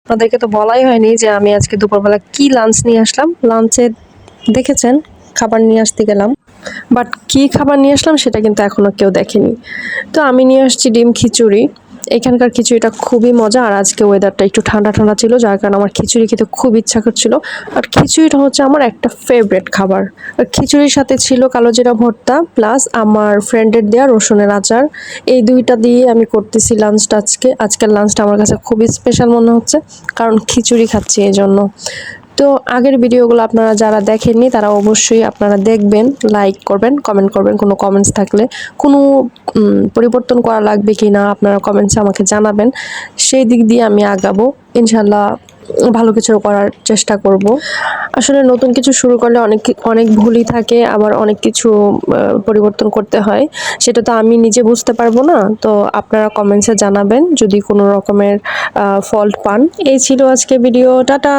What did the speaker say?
আপনাদেরকে তো বলাই হয়নি যে আমি আজকে দুপুরবেলা কি লাঞ্চ নিয়ে আসলাম। লাঞ্চে দেখেছেন খাবার নিয়ে আসতে গেলাম, বাট কি খাবার নিয়ে আসলাম সেটা কিন্তু এখনো কেউ দেখেনি। তো আমি নিয়ে আসছি ডিম খিচুড়ি। এখানকার খিচুড়িটা খুবই মজা, আর আজকে ওয়েদারটা একটু ঠান্ডা ঠান্ডা ছিল, যার কারণে আমার খিচুড়ি খেতে খুব ইচ্ছা করছিল। আর খিচুড়িটা হচ্ছে আমার একটা ফেভারিট খাবার। আর খিচুড়ির সাথে ছিল কালো জিরা ভর্তা প্লাস আমার ফ্রেন্ডের দেয়া রসুনের আচার। এই দুইটা দিয়ে আমি করতেছি লাঞ্চটা আজকে। আজকের লাঞ্চটা আমার কাছে খুবই স্পেশাল মনে হচ্ছে, কারণ খিচুড়ি খাচ্ছি এই জন্য। তো আগের ভিডিওগুলো আপনারা যারা দেখেননি তারা অবশ্যই আপনারা দেখবেন, লাইক করবেন, কমেন্ট করবেন, কোনো কমেন্টস থাকলে কোনো পরিবর্তন করা লাগবে কি না আপনারা কমেন্টসে আমাকে জানাবেন। সেই দিক দিয়ে আমি আগাবো ইনশাল্লাহ, ভালো কিছু করার চেষ্টা করব। আসলে নতুন কিছু শুরু করলে অনেক অনেক ভুলই থাকে, আবার অনেক কিছু পরিবর্তন করতে হয়, সেটা তো আমি নিজে বুঝতে পারবো না। তো আপনারা কমেন্টসে জানাবেন যদি কোনো রকমের ফল্ট পান। এই ছিল আজকে ভিডিও, টাটা।